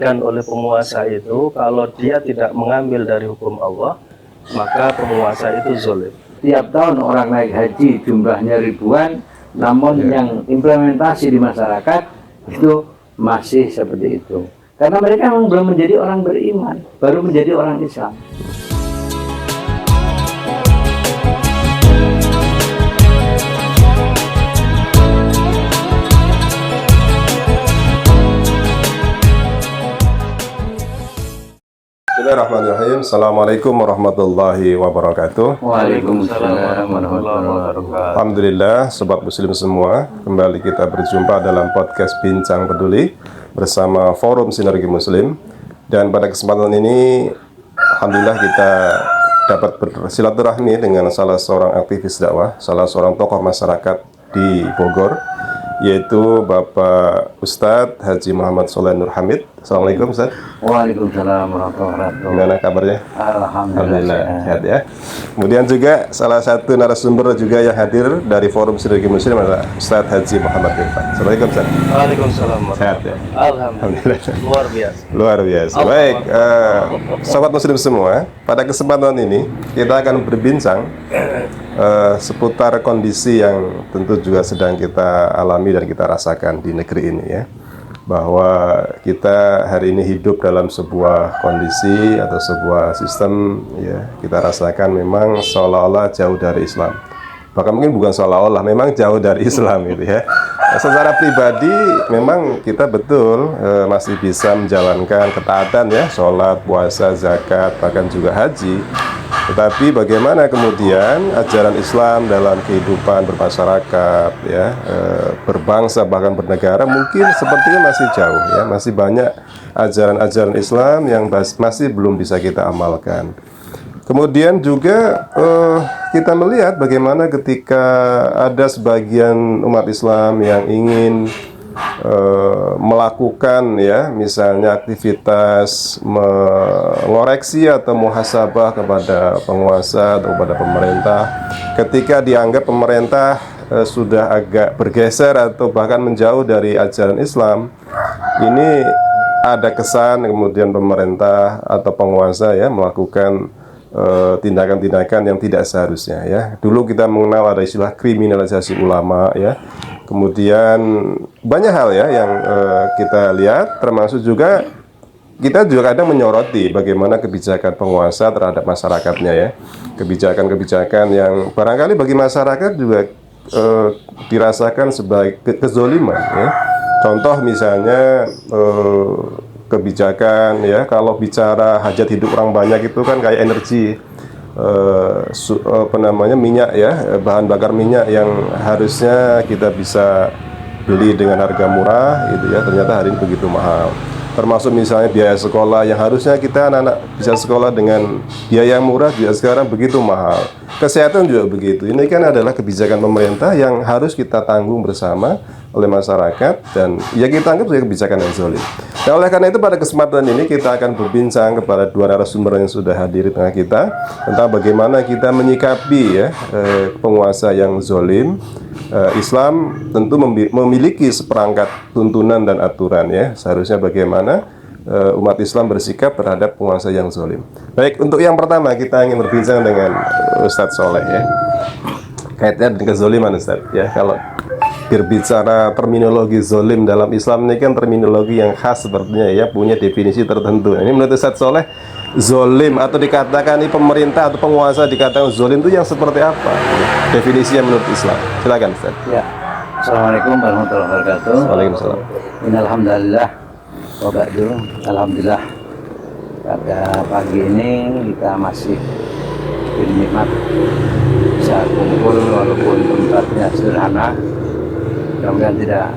dan oleh penguasa itu, kalau dia tidak mengambil dari hukum Allah, maka penguasa itu zalim. Tiap tahun orang naik haji jumlahnya ribuan, namun yang implementasi di masyarakat itu masih seperti itu. Karena mereka memang belum menjadi orang beriman, baru menjadi orang Islam. Bismillahirrahmanirrahim. Assalamualaikum warahmatullahi wabarakatuh. Waalaikumsalam warahmatullahi wabarakatuh. Alhamdulillah, sobat muslim semua, kembali kita berjumpa dalam podcast Bincang Peduli bersama Forum Sinergi Muslim. Dan pada kesempatan ini, alhamdulillah kita dapat bersilaturahmi dengan salah seorang aktivis dakwah, salah seorang tokoh masyarakat di Bogor, yaitu Bapak Ustadz Haji Muhammad Sholeh Nur Hamid. Assalamualaikum Ustadz. Waalaikumsalam warahmatullahi wabarakatuh. Gimana kabarnya? Alhamdulillah sehat ya. Kemudian juga salah satu narasumber juga yang hadir dari Forum Sinergi Muslim adalah Ustadz Haji Muhammad Irfan. Assalamualaikum Ustadz. Waalaikumsalam. Sehat ya? Alhamdulillah. Luar biasa. Luar biasa. Baik, sobat muslim semua, pada kesempatan ini kita akan berbincang seputar kondisi yang tentu juga sedang kita alami dan kita rasakan di negeri ini ya. Bahwa kita hari ini hidup dalam sebuah kondisi atau sebuah sistem ya, kita rasakan memang seolah-olah jauh dari Islam. Bahkan mungkin bukan seolah-olah, memang jauh dari Islam gitu ya. Secara pribadi memang kita betul masih bisa menjalankan ketaatan ya, sholat, puasa, zakat, bahkan juga haji. Tetapi bagaimana kemudian ajaran Islam dalam kehidupan bermasyarakat ya, berbangsa bahkan bernegara mungkin sepertinya masih jauh ya, masih banyak ajaran-ajaran Islam yang masih belum bisa kita amalkan. Kemudian juga kita melihat bagaimana ketika ada sebagian umat Islam yang ingin melakukan ya misalnya aktivitas mengoreksi atau muhasabah kepada penguasa atau kepada pemerintah, ketika dianggap pemerintah sudah agak bergeser atau bahkan menjauh dari ajaran Islam, ini ada kesan kemudian pemerintah atau penguasa ya melakukan tindakan-tindakan yang tidak seharusnya ya. Dulu kita mengenal ada istilah kriminalisasi ulama ya. Kemudian banyak hal ya yang kita lihat, termasuk juga kita juga kadang menyoroti bagaimana kebijakan penguasa terhadap masyarakatnya ya. Kebijakan-kebijakan yang barangkali bagi masyarakat juga dirasakan sebagai kezoliman ya. Contoh misalnya kebijakan ya, kalau bicara hajat hidup orang banyak itu kan kayak energi minyak ya, bahan bakar minyak yang harusnya kita bisa beli dengan harga murah gitu ya, ternyata hari ini begitu mahal. Termasuk misalnya biaya sekolah yang harusnya kita anak-anak bisa sekolah dengan biaya yang murah juga sekarang begitu mahal. Kesehatan juga begitu. Ini kan adalah kebijakan pemerintah yang harus kita tanggung bersama oleh masyarakat, dan ya kita anggap sebagai kebijakan yang zalim. Nah, oleh karena itu pada kesempatan ini kita akan berbincang kepada dua narasumber yang sudah hadir di tengah kita tentang bagaimana kita menyikapi ya penguasa yang zalim. Islam tentu memiliki seperangkat tuntunan dan aturan ya, seharusnya bagaimana umat Islam bersikap terhadap penguasa yang zalim. Baik, untuk yang pertama kita ingin berbincang dengan Ustadz Sholeh ya, kaitannya dengan kezaliman Ustadz ya. Kalau berbicara terminologi zalim dalam Islam ini kan terminologi yang khas sepertinya ya, punya definisi tertentu. Ini menurut Ustadz Sholeh, zalim atau dikatakan ini pemerintah atau penguasa dikatakan zalim itu yang seperti apa definisinya menurut Islam? Silakan Ustaz. Ya. Assalamualaikum warahmatullahi wabarakatuh. Waalaikumsalam. Innalhamdulillah wa ba'du. Alhamdulillah pada pagi ini kita masih bernikmat bisa kumpul walaupun tempatnya sederhana. Mudah-mudahan tidak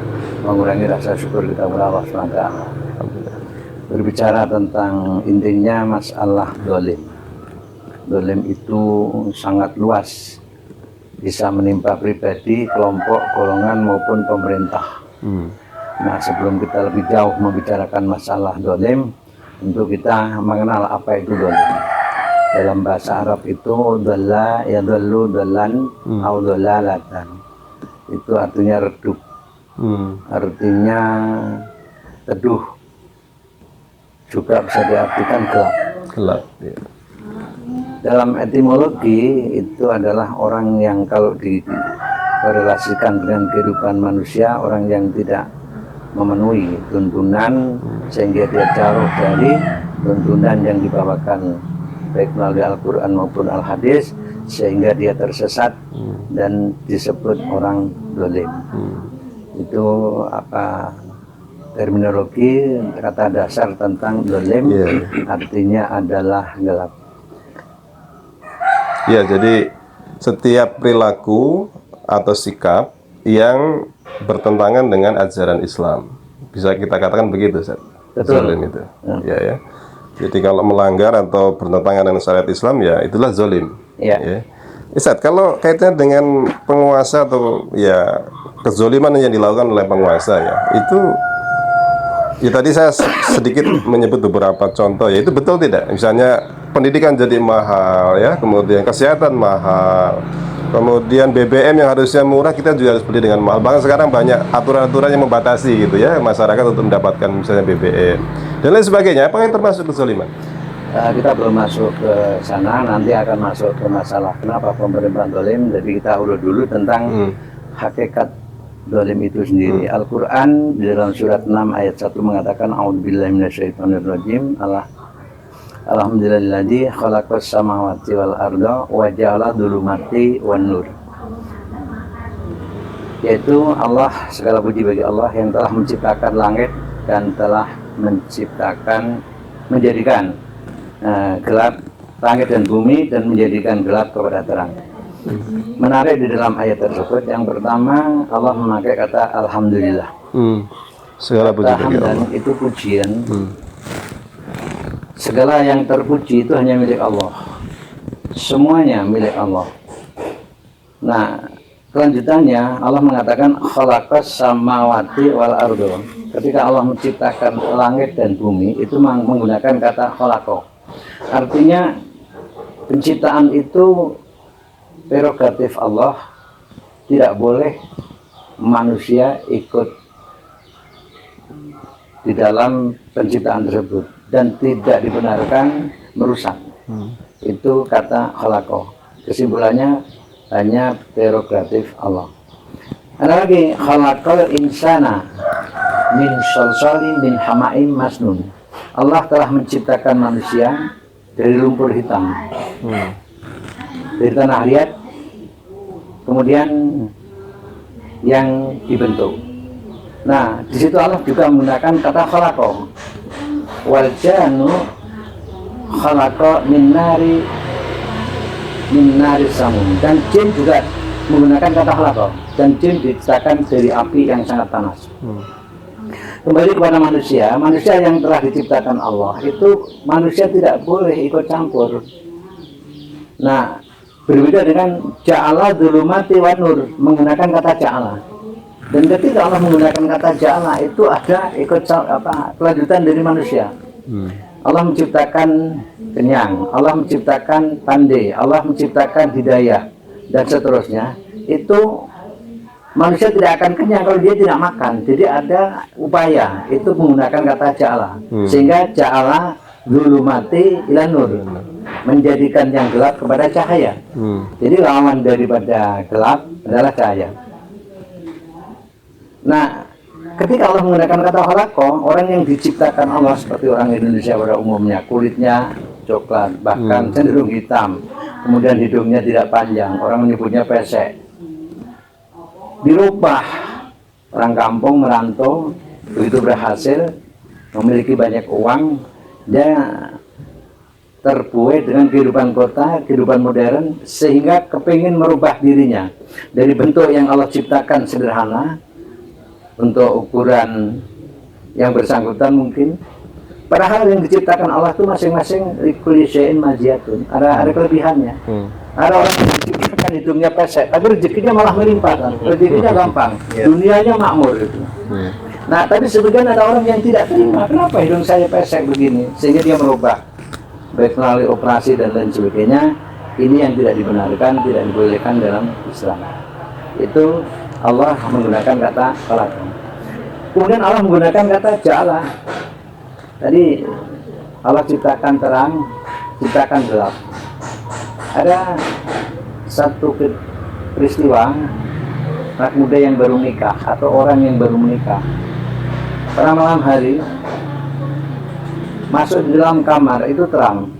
mengurangi rasa syukur kita kepada Allah SWT. Berbicara tentang intinya masalah dolim. Dolim itu sangat luas, bisa menimpa pribadi, kelompok, golongan maupun pemerintah. Nah, sebelum kita lebih jauh membicarakan masalah dolim, tentu kita mengenal apa itu dolim. Dalam bahasa Arab itu dhalla yadhallu dhallan au dhalalatan. Itu artinya redup, artinya teduh, juga bisa diartikan gelap. Gelap. Ya. Dalam etimologi itu adalah orang yang kalau dikorelasikan dengan kehidupan manusia, orang yang tidak memenuhi tuntunan sehingga dia jauh dari tuntunan yang dibawakan baik melalui Al-Quran maupun Al-Hadis, sehingga dia tersesat dan disebut orang zalim. Itu apa terminologi kata dasar tentang zalim, artinya adalah gelap. Ya, jadi setiap perilaku atau sikap yang bertentangan dengan ajaran Islam, bisa kita katakan begitu, Ustaz. Zalim itu. Ya. Jadi kalau melanggar atau bertentangan dengan syariat Islam, ya itulah zalim. Ya. Ustaz, kalau kaitannya dengan penguasa atau ya kezaliman yang dilakukan oleh penguasa, ya itu ya tadi saya sedikit menyebut beberapa contoh, ya itu betul tidak? Misalnya pendidikan jadi mahal, ya, kemudian kesehatan mahal, kemudian BBM yang harusnya murah kita juga harus beli dengan mahal. Bahkan sekarang banyak aturan-aturan yang membatasi gitu ya masyarakat untuk mendapatkan misalnya BBM dan lain sebagainya. Apa yang termasuk kezaliman? Kita belum masuk ke sana, nanti akan masuk ke masalah kenapa pemerintah zalim. Jadi kita urut dulu tentang hakikat zalim itu sendiri. Al-Quran di dalam surat 6 ayat 1 mengatakan A'udzubillahi minasyaitonirrajim. Alhamdulillahilladzi khalaqas samawati wal arda wa ja'ala dzulumati wan nur. Yaitu Allah, segala puji bagi Allah yang telah menciptakan langit dan telah menjadikan gelap langit dan bumi dan menjadikan gelap kepada terang. Menarik di dalam ayat tersebut, yang pertama Allah memakai kata alhamdulillah. Segala puji bagi Allah. Itu pujian. Segala yang terpuji itu hanya milik Allah. Semuanya milik Allah. Nah, kelanjutannya Allah mengatakan khalaqas samawati wal ardo. Ketika Allah menciptakan langit dan bumi itu menggunakan kata khalaqo. Artinya penciptaan itu prerogatif Allah, tidak boleh manusia ikut di dalam penciptaan tersebut dan tidak dibenarkan merusak. Itu kata khalaqo. Kesimpulannya hanya prerogatif Allah. Ada lagi khalaqal insana min salsalin min hama'im masnun. Allah telah menciptakan manusia dari lumpur hitam, dari tanah liat, kemudian yang dibentuk. Nah, di situ Allah juga menggunakan kata khalaqo. Wal janu khalaqa min nari samun. Dan jin juga menggunakan kata khalaqo. Dan jin diciptakan dari api yang sangat panas. Kembali kepada manusia, manusia yang telah diciptakan Allah itu manusia tidak boleh ikut campur. Nah, berbeda dengan ja'ala dzulumati wan nur, menggunakan kata ja'ala. Dan ketika Allah menggunakan kata ja'ala itu ada ikut kelanjutan dari manusia. Allah menciptakan kenyang, Allah menciptakan pandai, Allah menciptakan hidayah dan seterusnya. Itu manusia tidak akan kenyang kalau dia tidak makan. Jadi ada upaya itu menggunakan kata ja'ala. Sehingga ja'ala dzulumati ila nur, menjadikan yang gelap kepada cahaya. Jadi lawan daripada gelap adalah cahaya. Nah, ketika Allah menggunakan kata khalaqo, orang yang diciptakan Allah seperti orang Indonesia pada umumnya, kulitnya coklat, bahkan cenderung hitam, kemudian hidungnya tidak panjang, orang menyebutnya pesek. Dirubah, orang kampung merantau, begitu berhasil, memiliki banyak uang, dia terbuai dengan kehidupan kota, kehidupan modern, sehingga kepingin merubah dirinya dari bentuk yang Allah ciptakan sederhana untuk ukuran yang bersangkutan mungkin. Padahal yang diciptakan Allah itu masing-masing likulli syai'in maziyatun, ada kelebihannya. Ada orang yang diciptakan hidungnya pesek, tapi rezekinya malah melimpah, rezekinya gampang, dunianya makmur gitu. Nah, tapi sebagian ada orang yang tidak terima, kenapa hidung saya pesek begini, sehingga dia merubah, baik melalui operasi dan lain sebagainya. Ini yang tidak dibenarkan, tidak dibolehkan dalam Islam. Itu Allah menggunakan kata khalaqo. Kemudian Allah menggunakan kata ja'ala. Tadi Allah ciptakan terang, ciptakan gelap. Ada satu peristiwa anak muda yang baru nikah atau orang yang baru menikah. Pada malam hari masuk di dalam kamar itu terang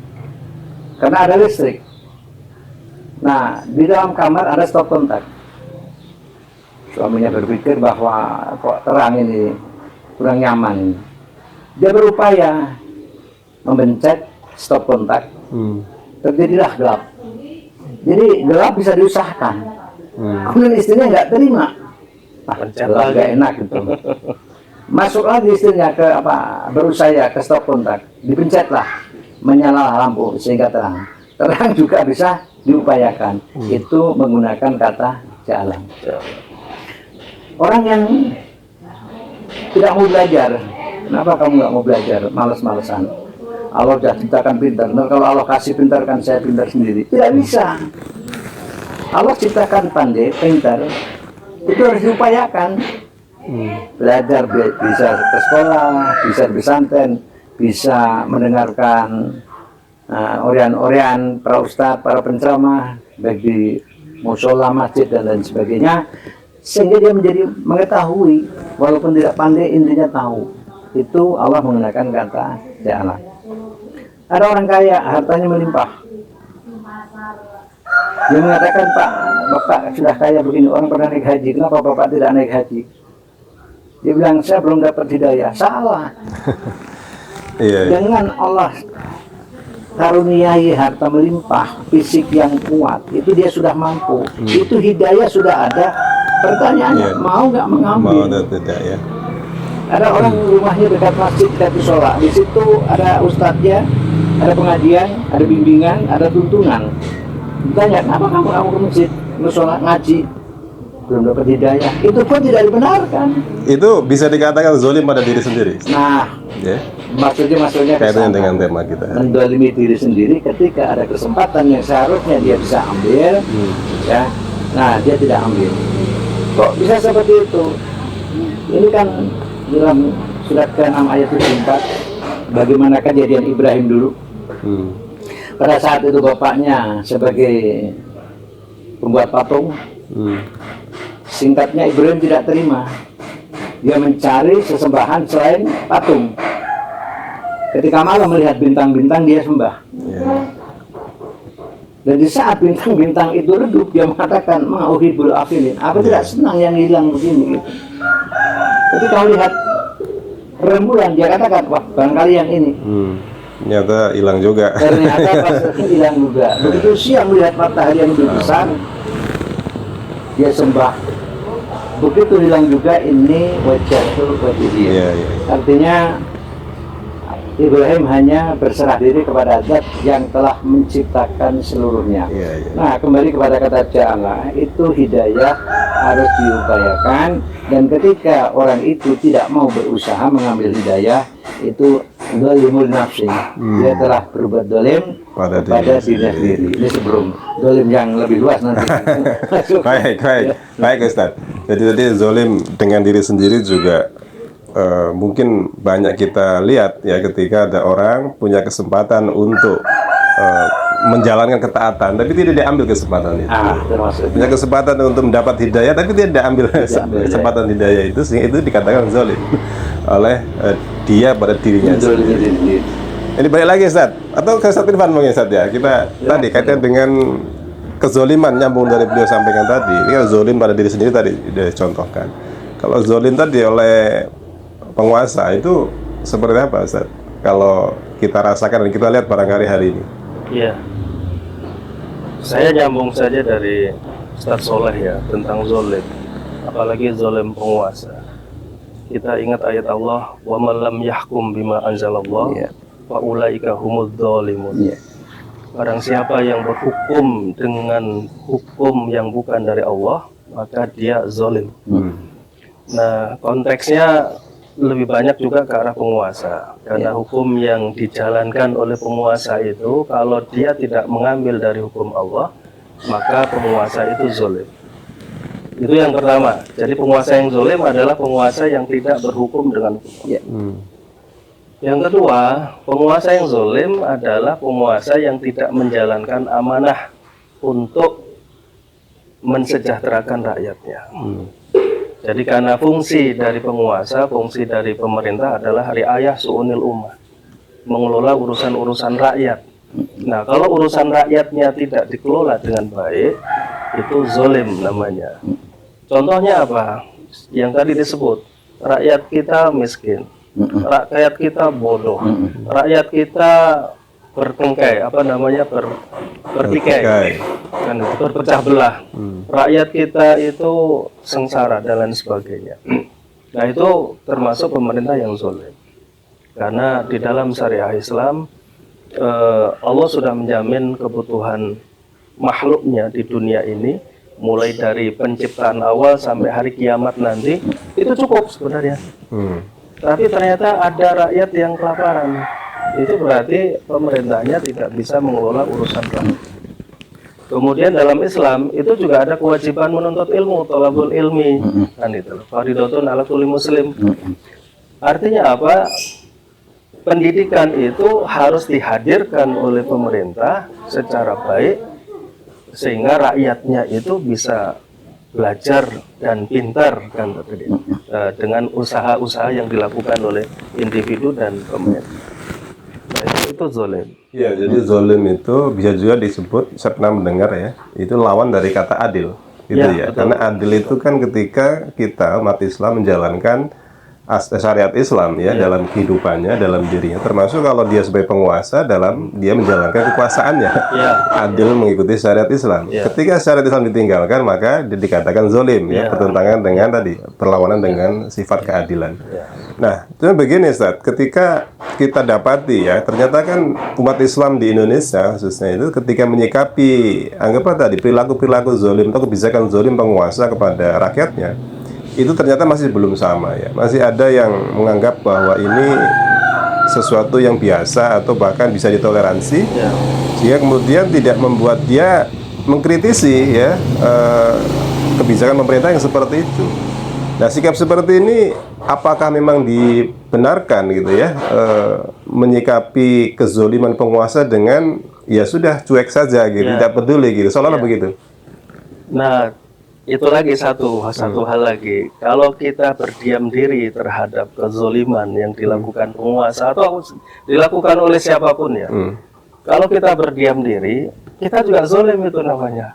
karena ada listrik. Nah, di dalam kamar ada stop kontak. Suaminya berpikir bahwa kok terang ini kurang nyaman. Dia berupaya mempencet stop kontak. Terjadilah gelap. Jadi gelap bisa diusahakan. Kemudian istrinya nggak terima. Gelap nggak enak gitu. Masuk lagi istrinya ke berusaha ke stop kontak. Dipencetlah, menyala lampu sehingga terang. Terang juga bisa diupayakan. Itu menggunakan kata jalan. Orang yang tidak mau belajar, kenapa kamu nggak mau belajar? Males-malesan. Allah sudah ciptakan pintar. Nah, kalau Allah kasih pintar kan saya pintar sendiri. Tidak bisa. Allah ciptakan pandai, pintar. Itu harus diupayakan. Belajar bisa ke sekolah, bisa bersanten, bisa mendengarkan orean-orean para ustadz, para penceramah, baik di musola, masjid dan lain sebagainya, sehingga dia menjadi mengetahui, walaupun tidak pandai intinya tahu. Itu Allah menggunakan kata jalan. Ada orang kaya, hartanya melimpah. Dia mengatakan, Pak, Bapak sudah kaya begini, orang pernah naik haji, kenapa Bapak tidak naik haji? Dia bilang, saya belum dapat hidayah. Salah. Dengan Allah karuniai harta melimpah, fisik yang kuat, itu dia sudah mampu. Itu hidayah sudah ada. Pertanyaannya, mau nggak mengambil? Mau atau tidak ya? Ada orang rumahnya dekat masjid, dekat musola. Di situ ada ustadznya, ada pengajian, ada bimbingan, ada tuntunan. Ditanya, kenapa kamu ke masjid, musola, ngaji? Belum dapat hidayah. Itu pun tidak dibenarkan. Itu bisa dikatakan zalim pada diri sendiri. Nah, maksudnya kaitannya dengan tema kita. Mendolimi diri sendiri ketika ada kesempatan yang seharusnya dia bisa ambil, ya. Nah, dia tidak ambil. Kok bisa seperti itu? Ini kan dalam surat ke-6 ayat 74, bagaimana kejadian Ibrahim dulu. Pada saat itu bapaknya sebagai pembuat patung. Singkatnya Ibrahim tidak terima. Dia mencari sesembahan selain patung. Ketika malam melihat bintang-bintang dia sembah. Dan di saat bintang-bintang itu redup, dia mengatakan, ma'uhibul afilin. Aku tidak senang yang hilang begini. Gitu. Ketika melihat rembulan, dia katakan, wah barangkali yang ini. Ternyata hilang juga. Ternyata pas hilang juga. Begitu siang melihat matahari yang lebih besar, dia sembah. Begitu hilang juga ini wajatul wajibiyah. Artinya Ibrahim hanya berserah diri kepada Zat yang telah menciptakan seluruhnya. Nah, kembali kepada kata ja'ala, itu hidayah harus diupayakan, dan ketika orang itu tidak mau berusaha mengambil hidayah, itu zalimul nafsi. Dia telah berbuat zalim pada diri sendiri. Ini sebelum zalim yang lebih luas nanti. Baik Ustaz. Jadi zalim dengan diri sendiri juga mungkin banyak kita lihat ya, ketika ada orang punya kesempatan untuk menjalankan ketaatan tapi tidak diambil kesempatan itu. Punya kesempatan untuk mendapat hidayah tapi tidak diambil kesempatan hidayah itu, sehingga itu dikatakan zalim oleh dia pada dirinya sendiri. Ini balik lagi Ustaz, atau ke Ustaz Irfan mungkin Ustaz ya. Kita tadi kaitan dengan kezoliman, nyambung dari beliau sampaikan tadi. Ini kan zolim pada diri sendiri tadi dicontohkan. Kalau zolim tadi oleh penguasa itu seperti apa Ustaz? Kalau kita rasakan dan kita lihat barangkali hari ini. Iya. Saya nyambung saja dari Ustaz Soleh ya tentang zolim. Apalagi zolim penguasa. Kita ingat ayat Allah, wa man lam yahkum bima anzalallah fa ulaika humudz zalimun. Barang siapa yang berhukum dengan hukum yang bukan dari Allah, maka dia zalim. Nah, konteksnya lebih banyak juga ke arah penguasa, karena hukum yang dijalankan oleh penguasa itu kalau dia tidak mengambil dari hukum Allah, maka penguasa itu zalim. Itu yang pertama. Jadi penguasa yang zalim adalah penguasa yang tidak berhukum dengan hukum Allah. Yang kedua, penguasa yang zolim adalah penguasa yang tidak menjalankan amanah untuk mensejahterakan rakyatnya. Jadi karena fungsi dari penguasa, fungsi dari pemerintah adalah riayah su'unil ummah, mengelola urusan-urusan rakyat. Nah, kalau urusan rakyatnya tidak dikelola dengan baik, itu zolim namanya. Contohnya apa? Yang tadi disebut, rakyat kita miskin, rakyat kita bodoh, rakyat kita bertengkai, bertikai, kan itu berpecah belah. Rakyat kita itu sengsara dan lain sebagainya. Nah, itu termasuk pemerintah yang zolim. Karena di dalam syariah Islam, Allah sudah menjamin kebutuhan makhluknya di dunia ini, mulai dari penciptaan awal sampai hari kiamat nanti, itu cukup sebenarnya. Tapi ternyata ada rakyat yang kelaparan. Itu berarti pemerintahnya tidak bisa mengelola urusan rakyat. Kemudian dalam Islam itu juga ada kewajiban menuntut ilmu, thalabul ilmi, kan itu. Fardhatun ala kulli muslim. Artinya apa? Pendidikan itu harus dihadirkan oleh pemerintah secara baik sehingga rakyatnya itu bisa belajar dan pintar, kan tadi, dengan usaha-usaha yang dilakukan oleh individu dan pemerintah. Nah, itu zolim. Ya, jadi zolim itu bisa juga disebut, saya pernah mendengar ya, itu lawan dari kata adil, gitu ya. Betul. Karena adil itu kan ketika kita umat Islam menjalankan syariat Islam ya, dalam kehidupannya, dalam dirinya, termasuk kalau dia sebagai penguasa dalam dia menjalankan kekuasaannya. Adil mengikuti syariat Islam. Ketika syariat Islam ditinggalkan, maka dikatakan zolim ya, bertentangan dengan tadi, perlawanan dengan sifat keadilan. Nah, itu begini Ustaz, ketika kita dapati ya, ternyata kan umat Islam di Indonesia khususnya itu ketika menyikapi anggaplah tadi perilaku-perilaku zolim atau kebijakan zolim penguasa kepada rakyatnya, itu ternyata masih belum sama ya. Masih ada yang menganggap bahwa ini sesuatu yang biasa atau bahkan bisa ditoleransi, sehingga kemudian tidak membuat dia mengkritisi ya kebijakan pemerintah yang seperti itu. Nah, sikap seperti ini apakah memang dibenarkan gitu ya, menyikapi kezoliman penguasa dengan ya sudah cuek saja gitu, tidak peduli gitu, seolah-olah begitu. Nah, itu lagi satu hal lagi. Kalau kita berdiam diri terhadap kezoliman yang dilakukan penguasa atau dilakukan oleh siapapun ya, kalau kita berdiam diri, kita juga zolim itu namanya.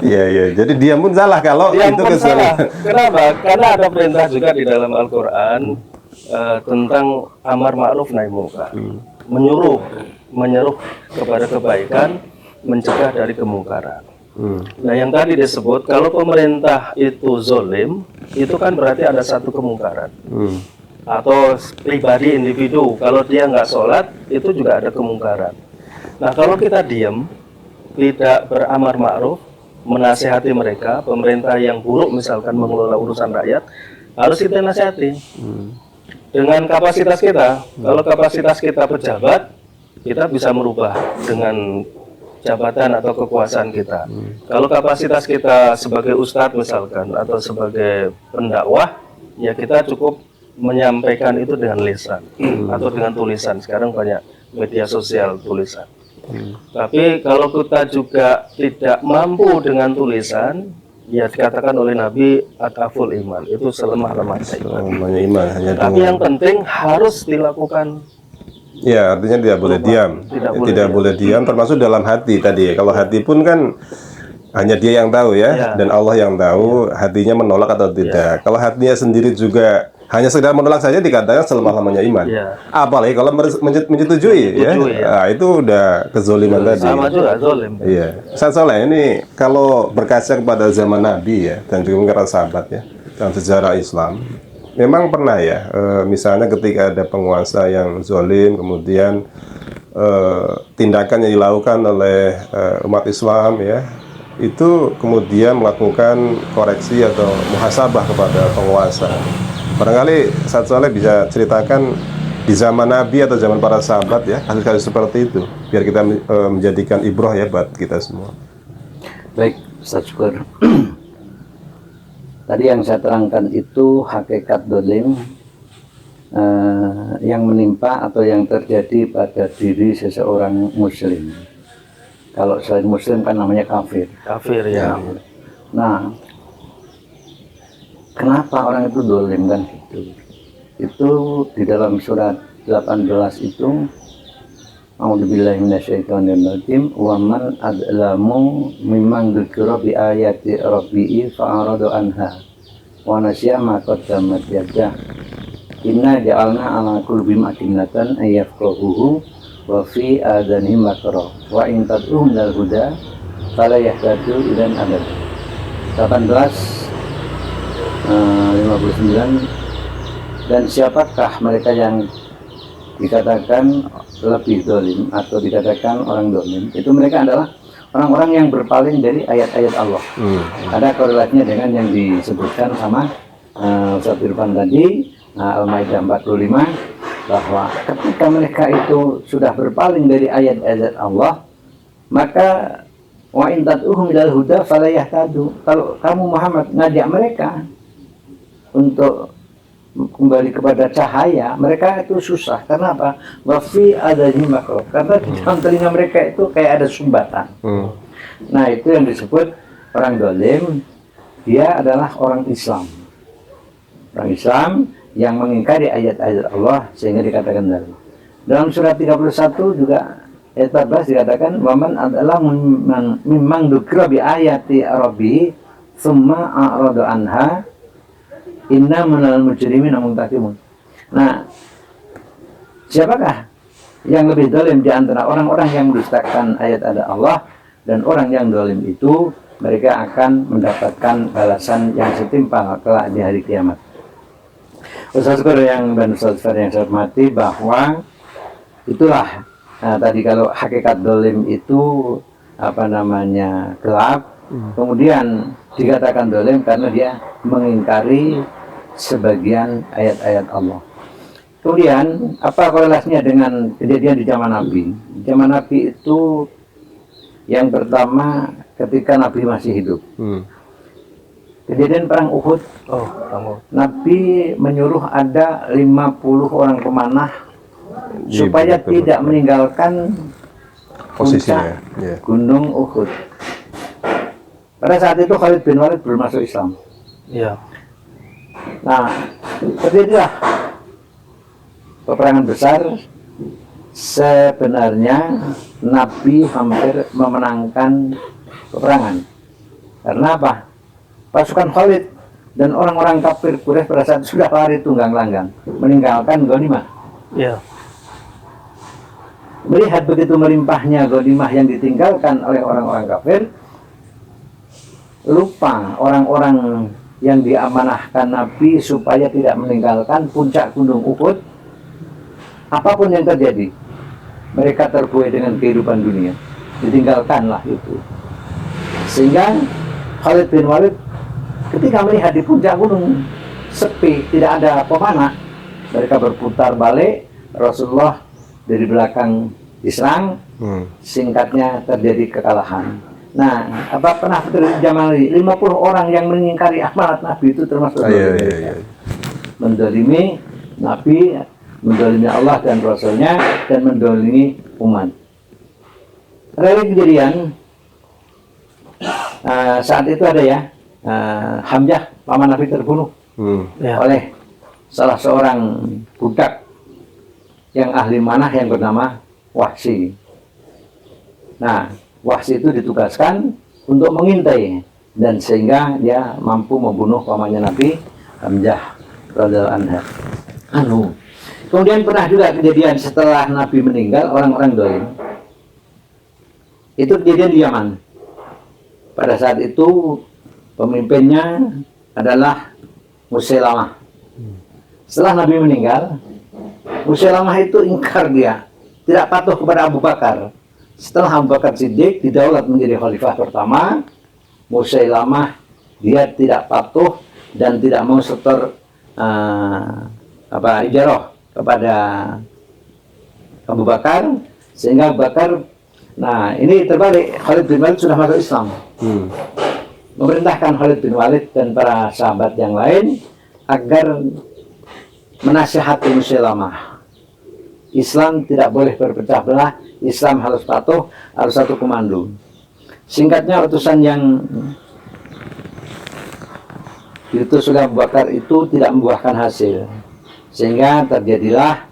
Iya. Jadi diam pun salah kalau diam itu pun salah. Kenapa? Karena ada perintah juga di dalam Al-Quran tentang amar ma'ruf nahi munkar, menyeru kepada kebaikan, mencegah dari kemungkaran. Nah, yang tadi disebut, kalau pemerintah itu zolim, itu kan berarti ada satu kemungkaran. Atau pribadi individu, kalau dia nggak sholat, itu juga ada kemungkaran. Nah, kalau kita diam, tidak beramar ma'ruf, menasihati mereka, pemerintah yang buruk misalkan mengelola urusan rakyat, harus kita nasihati. Dengan kapasitas kita, kalau kapasitas kita pejabat, kita bisa merubah dengan jabatan atau kekuasaan kita. Kalau kapasitas kita sebagai ustadz misalkan atau sebagai pendakwah, ya kita cukup menyampaikan itu dengan lisan atau dengan tulisan. Sekarang banyak media sosial tulisan. Tapi kalau kita juga tidak mampu dengan tulisan, ya dikatakan oleh Nabi ataful iman, itu selemah-lemahnya iman. Tapi yang penting harus dilakukan. Ya, artinya tidak boleh diam. Tidak boleh diam, termasuk dalam hati tadi. Kalau hati pun kan hanya dia yang tahu ya, dan Allah yang tahu hatinya menolak atau tidak. Kalau hatinya sendiri juga hanya sekedar menolak saja, dikatakan selemah-lemahnya iman. Apalagi kalau menyetujui ya. Nah, itu udah kezoliman tadi. Sama juga zolim. Iya. Ustaz Soleh, ini kalau berkaca kepada zaman Nabi ya, dan juga para sahabat ya, dalam sejarah Islam, memang pernah ya, misalnya ketika ada penguasa yang zolim, kemudian tindakan yang dilakukan oleh umat Islam ya, itu kemudian melakukan koreksi atau muhasabah kepada penguasa. Barangkali Ustaz Soleh bisa ceritakan di zaman Nabi atau zaman para sahabat ya, kasus-kasus seperti itu, biar kita menjadikan ibrah ya buat kita semua. Baik, Ustaz Syukur. Tadi yang saya terangkan itu hakikat dolim yang menimpa atau yang terjadi pada diri seseorang muslim. Kalau selain muslim kan namanya kafir. Kafir ya. Nah, kenapa orang itu dolim kan gitu? Itu di dalam surat 18 itu, A'udzubillahi minasyaitonirrajim, wa man adlamu mimman dzukira bi ayati rabbihi fa'arada anha wa nasiya ma qaddamat yadah. Inna ja'alna ala qulubihim akinnatan ay yafqahuhu wa fi adhanihim waqra wa in tad'uhum ilal huda fala yahtadu idan abad. 59. Dan siapakah mereka yang dikatakan lebih dolim atau dikatakan orang dolim? Itu mereka adalah orang-orang yang berpaling dari ayat-ayat Allah. Ada korelasinya dengan yang disebutkan sama Ustaz Irfan tadi, Al-Maidah 45, bahwa ketika mereka itu sudah berpaling dari ayat-ayat Allah, maka wa in tad'uhum ilal huda fala yahtadu. Kalau kamu Muhammad ngajak mereka untuk kembali kepada cahaya, mereka itu susah. Karena apa? Wa fi adhanihim waqra. Karena di dalam telinga mereka itu kayak ada sumbatan. Nah, itu yang disebut orang dolim. Dia adalah orang Islam. Orang Islam yang mengingkari ayat-ayat Allah sehingga dikatakan dolim. Dalam surat 31 juga ayat 14 dikatakan waman adalah mimman dzukira bi ayati rabbi tsumma a'rada anha inna minal mujrimin muntaqimun. Nah, siapakah yang lebih dolim di antara orang-orang yang mendustakan ayat-ayat Allah dan orang yang dolim itu? Mereka akan mendapatkan balasan yang setimpal kelak di hari kiamat. Ustaz yang dan Ustaz yang saya hormati, bahwa itulah tadi kalau hakikat dolim itu gelap, kemudian dikatakan dolim karena dia mengingkari sebagian ayat-ayat Allah. Kemudian apa korelasinya dengan kejadian di zaman Nabi? Di zaman Nabi itu yang pertama ketika Nabi masih hidup. Kejadian perang Uhud. Nabi menyuruh ada 50 orang pemanah supaya tidak meninggalkan puncak gunung Uhud. Pada saat itu Khalid bin Walid belum masuk Islam. Iya. Nah, terjadilah peperangan besar. Sebenarnya Nabi hampir memenangkan peperangan. Karena apa? Pasukan Khalid dan orang-orang kafir Quraisy pada saat sudah lari tunggang langgang meninggalkan ghanimah. Iya. Melihat begitu melimpahnya ghanimah yang ditinggalkan oleh orang-orang kafir, lupa orang-orang yang diamanahkan Nabi supaya tidak meninggalkan puncak gunung Uhud. Apapun yang terjadi, mereka terbuai dengan kehidupan dunia, ditinggalkanlah itu. Sehingga Khalid bin Walid ketika melihat di puncak gunung sepi, tidak ada pemanah, mereka berputar balik. Rasulullah dari belakang diserang, singkatnya terjadi kekalahan. Nah, apa pernah terjadi zaman ini? 50 orang yang mengingkari amanat Nabi itu termasuk mendolimi Nabi, mendolimi Allah dan Rasulnya, dan mendolimi umat. Ada kejadian saat itu ada ya, Hamzah paman Nabi terbunuh oleh salah seorang budak yang ahli manah yang bernama Wahsy. Nah, Wahsy itu ditugaskan untuk mengintai, dan sehingga dia mampu membunuh pamannya Nabi, Hamzah radhiyallahu anhu. Kemudian pernah juga kejadian setelah Nabi meninggal, orang-orang dolim. Itu kejadian di Yaman. Pada saat itu pemimpinnya adalah Musailamah. Setelah Nabi meninggal, Musailamah itu ingkar, dia tidak patuh kepada Abu Bakar. Setelah Abu Bakar Siddiq didaulat menjadi khalifah pertama, Musailamah dia tidak patuh dan tidak mau setor ijarah kepada Abu Bakar, sehingga Abu Bakar, nah ini terbalik, Khalid bin Walid sudah masuk Islam. Memerintahkan Khalid bin Walid dan para sahabat yang lain agar menasihati Musailamah. Islam tidak boleh berpecah belah, Islam harus patuh, harus satu komando. Singkatnya, utusan yang diutus oleh Abu Bakar itu tidak membuahkan hasil, sehingga terjadilah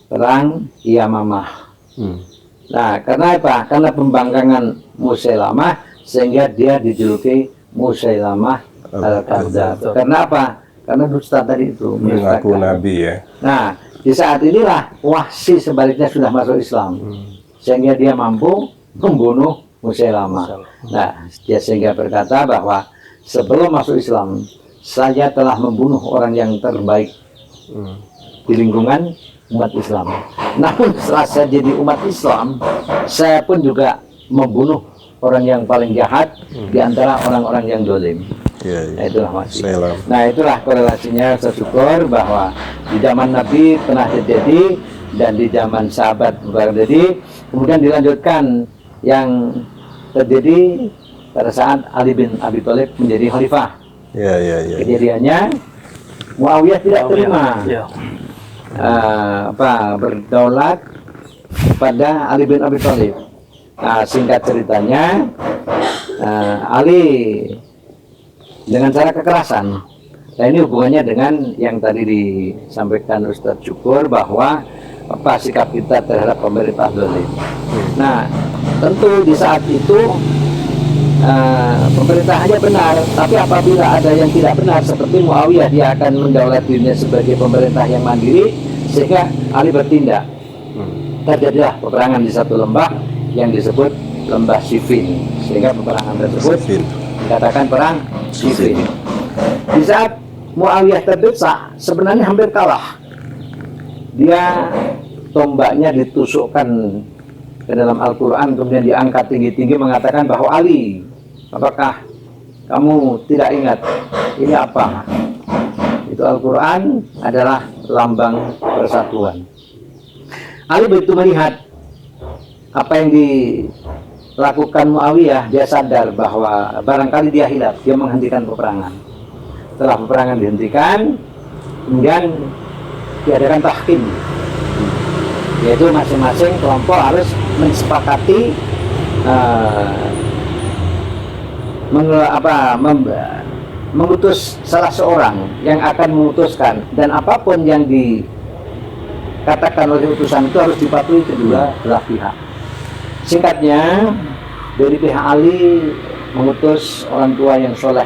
perang Yamamah. Nah, karena apa? Karena pembangkangan Musailamah, sehingga dia dijuluki Musailamah Al-Kadzdzab. Karena apa? Karena dusta tadi itu, mengaku nabi ya. Nah, di saat inilah Wahsy sebaliknya sudah masuk Islam, sehingga dia mampu membunuh Musailamah. Nah, dia sehingga berkata bahwa sebelum masuk Islam, saya telah membunuh orang yang terbaik di lingkungan umat Islam. Namun setelah saya jadi umat Islam, saya pun juga membunuh orang yang paling jahat di antara orang-orang yang dolim. Nah, itulah masih. Nah, itulah korelasinya. Saya syukur bahwa di zaman Nabi pernah terjadi, dan di zaman sahabat terjadi, kemudian dilanjutkan yang terjadi pada saat Ali bin Abi Thalib menjadi khalifah. Kejadiannya Muawiyah tidak terima berdaulat pada Ali bin Abi Thalib. Nah, singkat ceritanya, Ali dengan cara kekerasan. Nah, ini hubungannya dengan yang tadi disampaikan Ustadz Syukur bahwa apa sikap kita terhadap pemerintah zalim. Nah, tentu di saat itu pemerintahannya benar, tapi apabila ada yang tidak benar seperti Muawiyah, dia akan mendaulat dirinya sebagai pemerintah yang mandiri, sehingga Ali bertindak. Terjadilah peperangan di satu lembah yang disebut Lembah Siffin, sehingga peperangan tersebut dikatakan perang Siffin. Di saat Muawiyah terdesak, sebenarnya hampir kalah. Dia tombaknya ditusukkan ke dalam Al-Quran, kemudian diangkat tinggi-tinggi mengatakan bahwa Ali, apakah kamu tidak ingat ini apa? Itu Al-Quran adalah lambang persatuan. Ali begitu melihat apa yang dilakukan Muawiyah, dia sadar bahwa barangkali dia hilaf, dia menghentikan peperangan. Setelah peperangan dihentikan, kemudian diadakan tahkim, yaitu masing-masing kelompok harus mensepakati mengutus salah seorang yang akan memutuskan, dan apapun yang dikatakan oleh utusan itu harus dipatuhi kedua belah pihak. Singkatnya, dari pihak Ali mengutus orang tua yang soleh,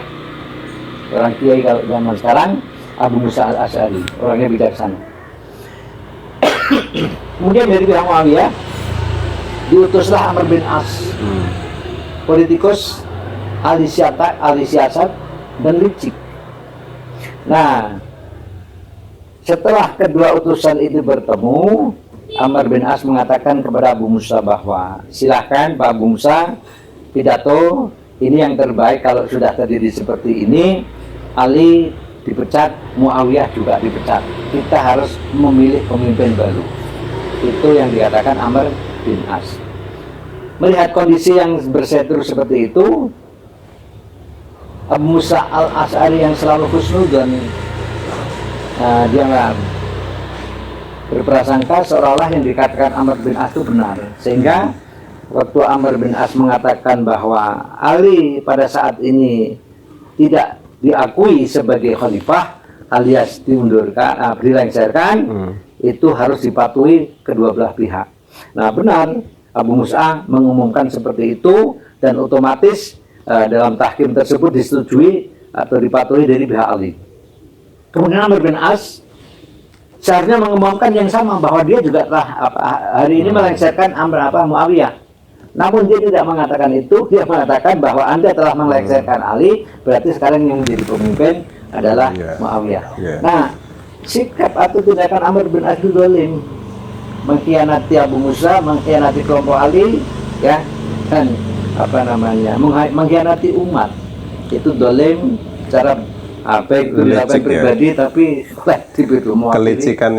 orang kiai kalau zaman sekarang, Abu Musa al-Asy'ari, orangnya bijaksana. Kemudian dari pihak Muawiyah diutuslah Amr bin As, politikus ahli siasat dan licik. Nah, setelah kedua utusan itu bertemu, Amr bin As mengatakan kepada Abu Musa bahwa silahkan Pak Abu Musa, pidato ini yang terbaik. Kalau sudah terjadi seperti ini, Ali dipecat, Muawiyah juga dipecat. Kita harus memilih pemimpin baru. Itu yang dikatakan Amr bin As. Melihat kondisi yang berseteru seperti itu, Abu Musa al-Asy'ari yang selalu husnudzon, dia berprasangka seolah-olah yang dikatakan Amr bin As itu benar, sehingga waktu Amr bin As mengatakan bahwa Ali pada saat ini tidak diakui sebagai khalifah alias dimundurkan, dilengsarkan, itu harus dipatuhi kedua belah pihak. Nah, benar Abu Musa mengumumkan seperti itu, dan otomatis dalam tahkim tersebut disetujui atau dipatuhi dari pihak Ali. Kemudian Amr bin As seharusnya mengumumkan yang sama, bahwa dia juga telah hari ini melengsarkan Muawiyah. Namun dia tidak mengatakan itu, dia mengatakan bahwa Anda telah melengsarkan Ali, berarti sekarang yang menjadi pemimpin adalah Muawiyah. Nah, sikap atau tindakan Amr bin As zalim, mengkhianati Abu Musa, mengkhianati kelompok Ali, ya, dan mengkhianati umat, itu zalim secara baik itu dilakukan pribadi, tapi kolektif itu kelicikan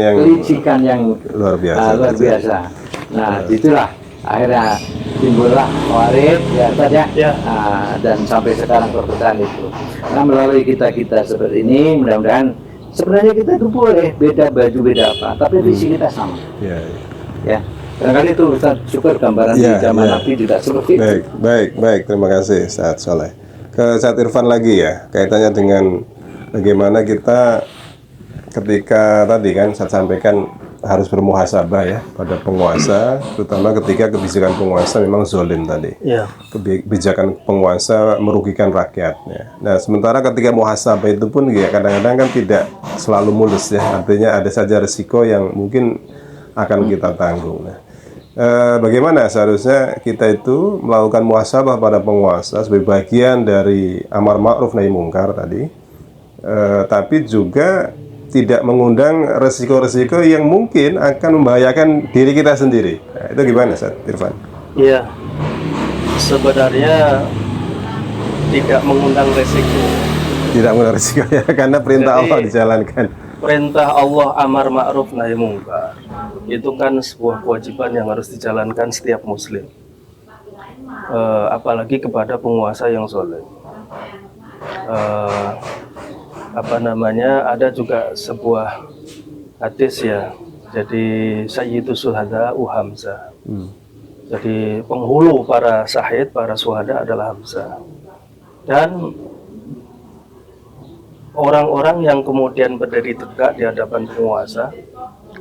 yang luar biasa. Nah, itulah akhirnya timbullah Khawarij saja, dan sampai sekarang perpecahan itu. Nah, melalui kita seperti ini, mudah-mudahan Sebenarnya kita itu boleh beda baju, beda apa, tapi visi kita sama. Ya. Ya, barangkali itu Ustaz Syukur gambaran di Ya, zaman ya. Nabi tidak seperti itu. Baik. Terima kasih, Ustaz Soleh. Ke Ustaz Irfan lagi ya, kaitannya dengan bagaimana kita ketika tadi kan saya sampaikan harus bermuhasabah ya pada penguasa, terutama ketika kebijakan penguasa memang zolim tadi. Iya. Kebijakan penguasa merugikan rakyatnya. Nah, sementara ketika muhasabah itu pun ya kadang-kadang kan tidak selalu mulus ya. Artinya ada saja risiko yang mungkin akan kita tanggung. Nah, bagaimana seharusnya kita itu melakukan muhasabah pada penguasa sebagai bagian dari amar ma'ruf nahi mungkar tadi, tapi juga tidak mengundang resiko-resiko yang mungkin akan membahayakan diri kita sendiri. Nah, itu gimana, Ustaz Irfan? Iya, sebenarnya tidak mengundang resiko. Tidak mengundang resiko ya, karena perintah Jadi, Allah dijalankan. Perintah Allah amar ma'ruf nahi mungkar itu kan sebuah kewajiban yang harus dijalankan setiap muslim, apalagi kepada penguasa yang zalim. Ada juga sebuah hadis ya, jadi Sayyidus Syuhada Hamzah. Jadi penghulu para syahid, para syuhada adalah Hamzah. Dan orang-orang yang kemudian berdiri tegak di hadapan penguasa,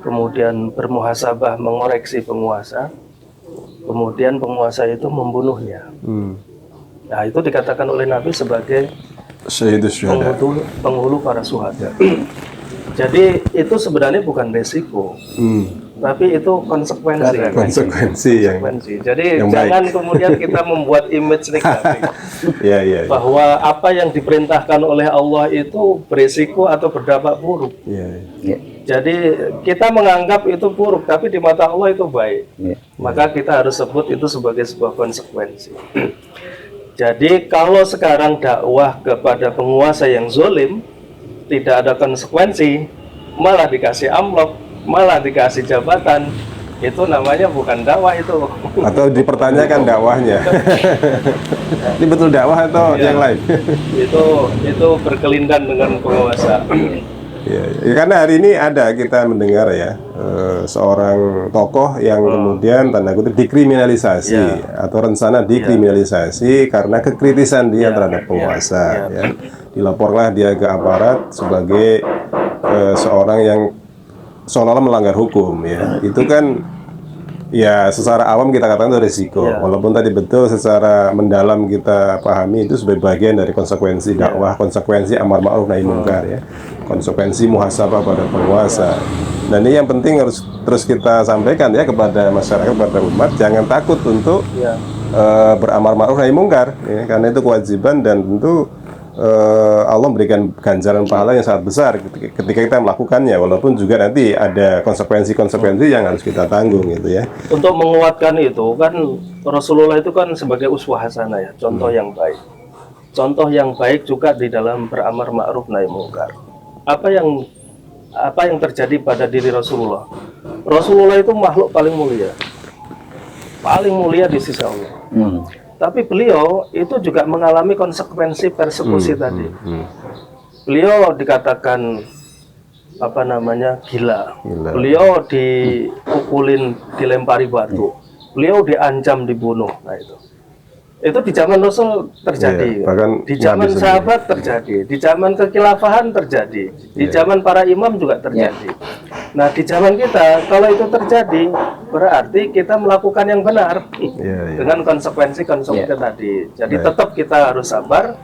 kemudian bermuhasabah mengoreksi penguasa, kemudian penguasa itu membunuhnya. Nah, itu dikatakan oleh Nabi sebagai penghulu para syuhada. Jadi itu sebenarnya bukan resiko, tapi itu konsekuensi. Jadi yang jangan baik. kemudian kita membuat image negatif Ya. bahwa apa yang diperintahkan oleh Allah itu berisiko atau berdampak buruk. Ya. Jadi kita menganggap itu buruk, tapi di mata Allah itu baik. Maka kita harus sebut itu sebagai sebuah konsekuensi. Jadi kalau sekarang dakwah kepada penguasa yang zalim tidak ada konsekuensi, malah dikasih amplop, malah dikasih jabatan, itu namanya bukan dakwah itu. Atau dipertanyakan dakwahnya. Ini betul dakwah atau yang lain? itu berkelindan dengan penguasa. Ya, karena hari ini ada kita mendengar ya seorang tokoh yang kemudian tanda kutip dikriminalisasi atau rencana dikriminalisasi karena kekritisan dia terhadap penguasa. Ya. Dilaporlah dia ke aparat sebagai seorang yang seolah-olah melanggar hukum. Ya. Itu kan ya secara awam kita katakan itu risiko. Walaupun tadi betul secara mendalam kita pahami itu sebagai bagian dari konsekuensi dakwah, konsekuensi amar ma'ruf nahi mungkar ya. Konsekuensi muhasabah pada penguasa. Dan ini yang penting harus terus kita sampaikan ya kepada masyarakat, kepada umat, jangan takut untuk beramar ma'ruf nahi mungkar ya, karena itu kewajiban dan tentu Allah memberikan ganjaran pahala yang sangat besar ketika kita melakukannya, walaupun juga nanti ada konsekuensi-konsekuensi yang harus kita tanggung gitu ya. Untuk menguatkan itu kan Rasulullah itu kan sebagai uswah hasanah ya, contoh yang baik. Contoh yang baik juga di dalam beramar ma'ruf nahi mungkar. Apa yang terjadi pada diri Rasulullah? Rasulullah itu makhluk paling mulia di sisi Allah. Tapi beliau itu juga mengalami konsekuensi persekusi tadi. Beliau dikatakan gila. Beliau dipukulin, dilempari batu. Beliau diancam dibunuh. Nah itu di zaman Rasul terjadi, di zaman sahabat terjadi, di zaman kekhilafahan terjadi, di zaman para imam juga terjadi. Nah di zaman kita kalau itu terjadi berarti kita melakukan yang benar dengan konsekuensi tadi. Jadi tetap kita harus sabar,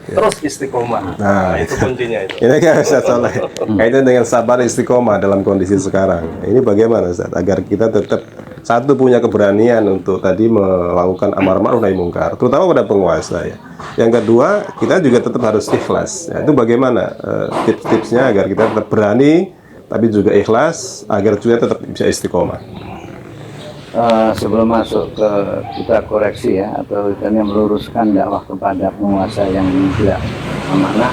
terus istiqomah. Nah itu kuncinya itu. Ini kan Ustaz Soleh kaitan dengan sabar istiqomah dalam kondisi sekarang. Ini bagaimana Ustaz agar kita tetap satu punya keberanian untuk tadi melakukan amar ma'ruf nahi mungkar, terutama pada penguasa ya. Yang kedua, kita juga tetap harus ikhlas. Ya, itu bagaimana tips-tipsnya agar kita tetap berani, tapi juga ikhlas, agar juga tetap bisa istiqomah. Sebelum masuk ke kita koreksi ya, atau kita meluruskan dakwah kepada penguasa yang tidak amanah,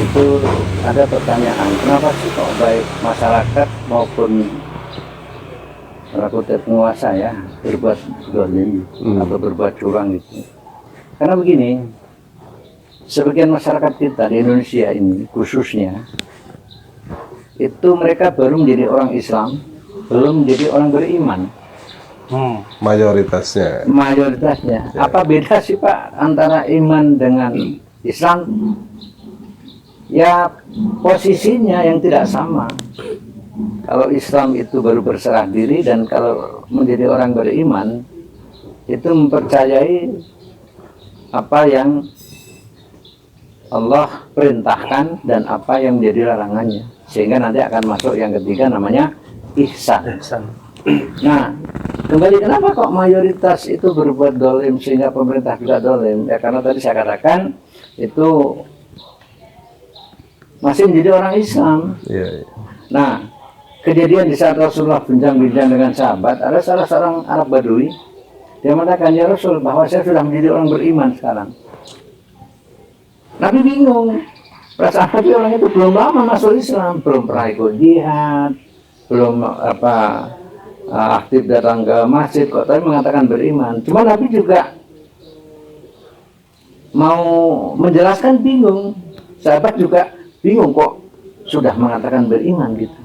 itu ada pertanyaan, kenapa sih kok baik masyarakat maupun rakyat penguasa ya berbuat zalim atau berbuat curang gitu? Karena begini, sebagian masyarakat kita di Indonesia ini khususnya itu mereka baru menjadi orang Islam, belum menjadi orang beriman. Mayoritasnya. Mayoritasnya. Apa beda sih Pak antara iman dengan Islam? Ya posisinya yang tidak sama. Kalau Islam itu baru berserah diri, dan kalau menjadi orang beriman itu mempercayai apa yang Allah perintahkan dan apa yang menjadi larangannya, sehingga nanti akan masuk yang ketiga, namanya ihsan. Nah, kembali kenapa kok mayoritas itu berbuat dolim sehingga pemerintah juga dolim? Ya karena tadi saya katakan itu masih menjadi orang Islam. Nah, kejadian di saat Rasulullah bincang-bincang dengan sahabat, ada salah seorang Arab Badui, dia mengatakan, ya Rasul, bahwa saya sudah menjadi orang beriman sekarang. Nabi bingung, perasaan Nabi orang itu belum lama masuk Islam, belum pernah ikut jihad, belum aktif datang ke masjid, kok tapi mengatakan beriman. Cuma Nabi juga mau menjelaskan bingung, sahabat juga bingung kok sudah mengatakan beriman gitu.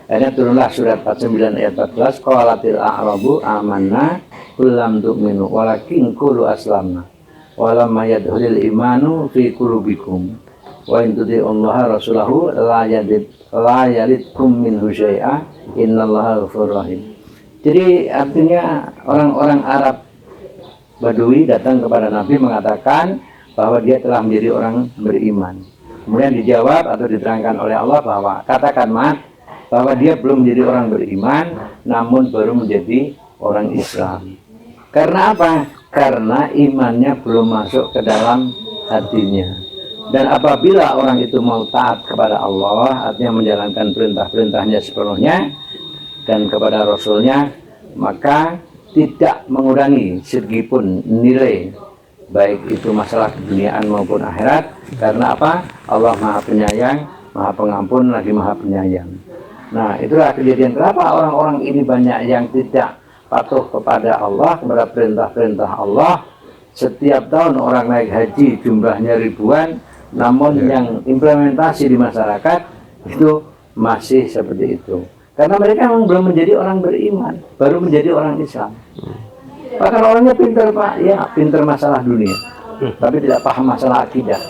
Akhirnya turunlah surat 49 ayat 14, qalatil a'rabu amanna qul lam tu'minu walakin qulu aslamna walam yadkhulul imanu fi qulubikum wa in tuti'ullaha rasulahu la yalidkum minhu syai'a innallaha ghafurur rahim. Jadi artinya orang-orang Arab Badui datang kepada Nabi mengatakan bahwa dia telah menjadi orang beriman. Kemudian dijawab atau diterangkan oleh Allah bahwa katakan bahwa dia belum menjadi orang beriman, namun baru menjadi orang Islam. Karena apa? Karena imannya belum masuk ke dalam hatinya. Dan apabila orang itu mau taat kepada Allah, artinya menjalankan perintah-perintahnya sepenuhnya dan kepada Rasulnya, maka tidak mengurangi sedikitpun nilai, baik itu masalah keduniaan maupun akhirat. Karena apa? Allah Maha Penyayang, Maha Pengampun, lagi Maha Penyayang. Nah, itulah kejadian kenapa orang-orang ini banyak yang tidak patuh kepada Allah, kepada perintah-perintah Allah. Setiap tahun orang naik haji jumlahnya ribuan, namun yang implementasi di masyarakat itu masih seperti itu. Karena mereka memang belum menjadi orang beriman, baru menjadi orang Islam. Bahkan orangnya pintar Pak, ya pintar masalah dunia, tapi tidak paham masalah akidah.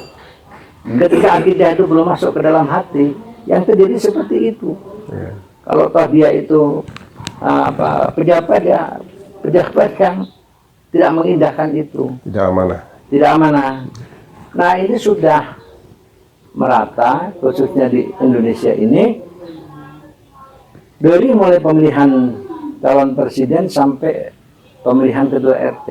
Ketika akidah itu belum masuk ke dalam hati, yang terjadi seperti itu. Kalau toh dia itu pejabat yang tidak mengindahkan itu, tidak amanah. Nah ini sudah merata, khususnya di Indonesia ini, dari mulai pemilihan calon presiden sampai pemilihan ketua RT.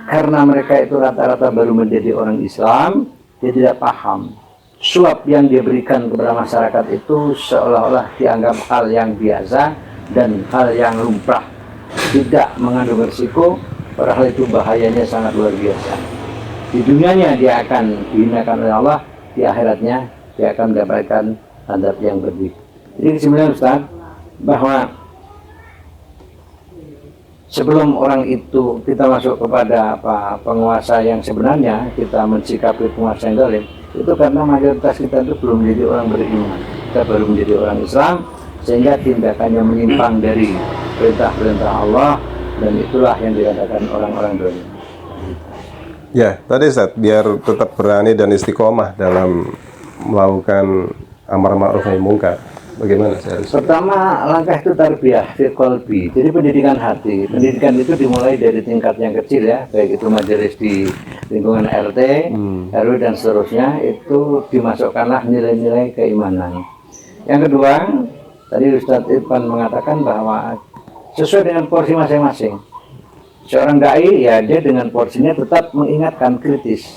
Karena mereka itu rata-rata baru menjadi orang Islam, dia tidak paham. Suap yang dia berikan kepada masyarakat itu seolah-olah dianggap hal yang biasa dan hal yang lumrah, tidak mengandung risiko, padahal itu bahayanya sangat luar biasa. Di dunianya dia akan dihinakan oleh Allah, di akhiratnya dia akan mendapatkan adab yang pedih. Jadi kesimpulan Ustaz, bahwa sebelum orang itu kita masuk kepada penguasa yang sebenarnya, kita mensikapi penguasa yang zalim, itu karena mayoritas kita itu belum menjadi orang beriman, kita baru menjadi orang Islam, sehingga tindakannya menyimpang dari perintah-perintah Allah, dan itulah yang dikatakan orang-orang zalim. Ya, tadi Ustaz, biar tetap berani dan istiqomah dalam melakukan amar ma'ruf nahi munkar, bagaimana saya harus? Pertama, langkah itu tarbiyah fi qalbi. Jadi pendidikan hati. Pendidikan itu dimulai dari tingkat yang kecil ya, baik itu majelis di lingkungan RT, RW dan seterusnya, itu dimasukkanlah nilai-nilai keimanan. Yang kedua, tadi Ustadz Irfan mengatakan bahwa sesuai dengan porsi masing-masing. Seorang dai ya dia dengan porsinya tetap mengingatkan kritis.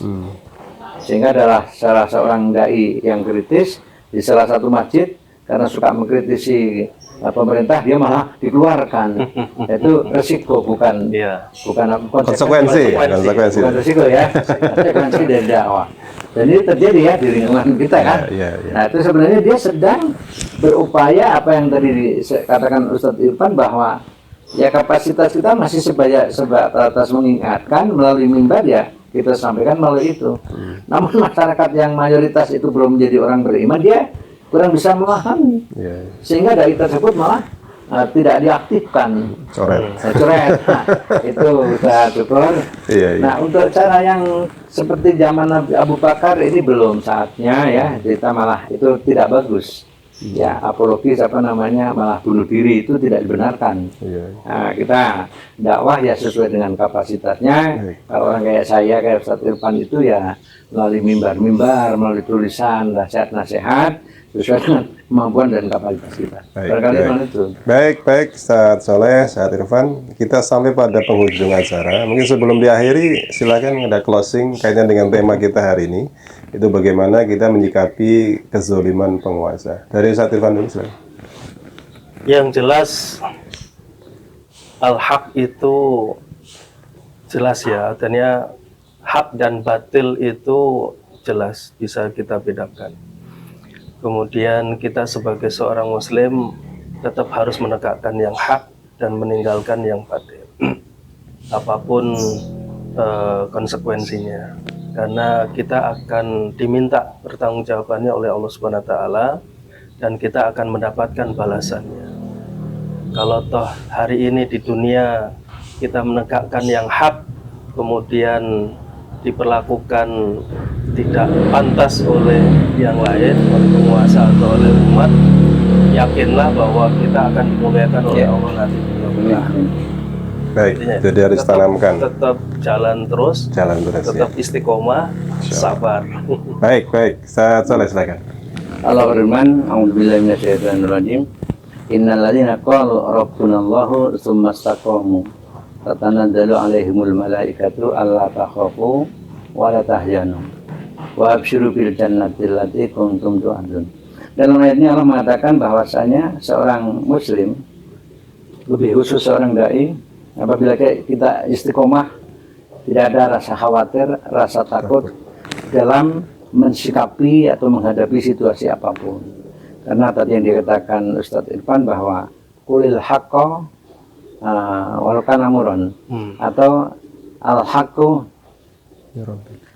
Sehingga adalah salah seorang dai yang kritis di salah satu masjid, karena suka mengkritisi pemerintah, dia malah dikeluarkan. Itu resiko, bukan konsekuensi. Bukan resiko ya, konsekuensi dari dakwah. Dan ini terjadi ya di lingkungan kita kan. Nah itu sebenarnya dia sedang berupaya, apa yang tadi dikatakan Ustadz Irfan, bahwa ya kapasitas kita masih sebatas mengingatkan melalui mimbar, ya kita sampaikan melalui itu. Namun masyarakat yang mayoritas itu belum menjadi orang beriman, dia kurang bisa memahami, Iya. sehingga dai tersebut malah tidak diaktifkan. Coret. Coret. Nah, itu Ustaz Syukur. Iya, iya. Nah, untuk cara yang seperti zaman Nabi Abu Bakar ini belum saatnya ya, kita malah itu tidak bagus. Ya, apologis malah bunuh diri itu tidak dibenarkan. Iya. Nah, kita dakwah ya sesuai dengan kapasitasnya. Baik. Kalau orang kayak saya, kayak Ustaz Irfan itu ya melalui mimbar-mimbar, melalui tulisan, nasihat-nasihat sesuai dengan kemampuan dan kapasitas kita. Baik, Barangkali baik. mana itu. Baik, Ustaz Soleh, Ustaz Irfan, kita sampai pada penghujung acara. Mungkin sebelum diakhiri, silakan ada closing kaitannya dengan tema kita hari ini. Itu bagaimana kita menyikapi kezoliman penguasa. Dari Ustaz Irfan dulu, silakan. Yang jelas al-haq itu jelas ya, artinya hak dan batil itu jelas bisa kita bedakan. Kemudian kita sebagai seorang muslim tetap harus menegakkan yang hak dan meninggalkan yang batil. Apapun konsekuensinya. Karena kita akan diminta pertanggungjawabannya oleh Allah Subhanahu wa taala dan kita akan mendapatkan balasannya. Kalau toh hari ini di dunia kita menegakkan yang hak kemudian diperlakukan tidak pantas oleh yang lain, oleh penguasa atau oleh umat, yakinlah bahwa kita akan dimuliakan oleh Allah nanti. Baik, jadi harus tanamkan. Tetap jalan terus, Jalan terus, tetap istiqomah, sabar. Baik, Ustaz Soleh, silakan. Allah berfirman, a'udzubillahi minasyaitonirrajim. Innal ladzina qalu rabbunallahu tsumma istaqamu tatanazzalu alaihimul malaikatu alla takhafu wa la tahzanu wa absyiru bil jannati allati kuntum tu'adun. Dalam ayat ini Allah mengatakan bahwasanya seorang muslim, lebih khusus seorang dai, apabila kita istiqomah, tidak ada rasa khawatir, rasa takut dalam mensikapi atau menghadapi situasi apapun. Karena tadi yang dikatakan Ustadz Irfan bahwa kulil haqqo walau kana murran, atau al haqqu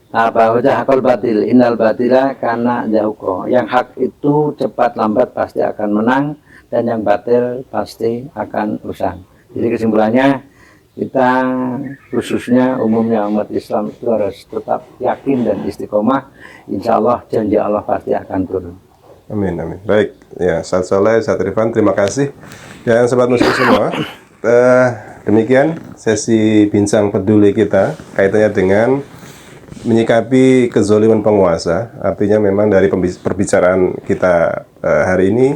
hakul batil innal batila kana zahuqa. Yang hak itu cepat lambat pasti akan menang dan yang batil pasti akan usang. Jadi kesimpulannya, kita khususnya umumnya umat Islam itu harus tetap yakin dan istiqomah. Insya Allah janji Allah pasti akan turun. Amin, amin. Baik, ya, Ustaz Soleh, Ustaz Irfan, terima kasih. Dan sobat muslim semua, demikian sesi bincang peduli kita kaitannya dengan menyikapi kezoliman penguasa. Artinya memang dari perbicaraan kita hari ini,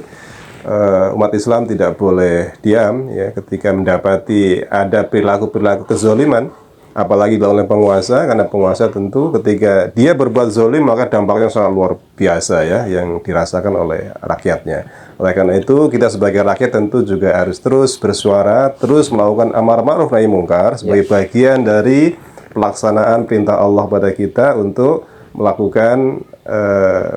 umat Islam tidak boleh diam ya ketika mendapati ada perilaku-perilaku kezoliman, apalagi dilakukan oleh penguasa, karena penguasa tentu ketika dia berbuat zolim maka dampaknya sangat luar biasa ya yang dirasakan oleh rakyatnya. Oleh karena itu kita sebagai rakyat tentu juga harus terus bersuara, terus melakukan amar ma'ruf nahi mungkar sebagai bagian dari pelaksanaan perintah Allah pada kita untuk melakukan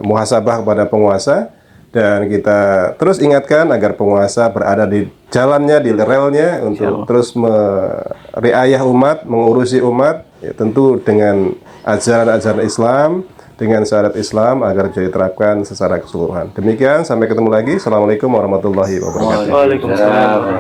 muhasabah kepada penguasa. Dan kita terus ingatkan agar penguasa berada di jalannya, di relnya untuk terus meriayah umat, mengurusi umat, ya, tentu dengan ajaran-ajaran Islam, dengan syariat Islam agar jadi diterapkan secara keseluruhan. Demikian, sampai ketemu lagi. Assalamualaikum warahmatullahi wabarakatuh. Waalaikumsalam.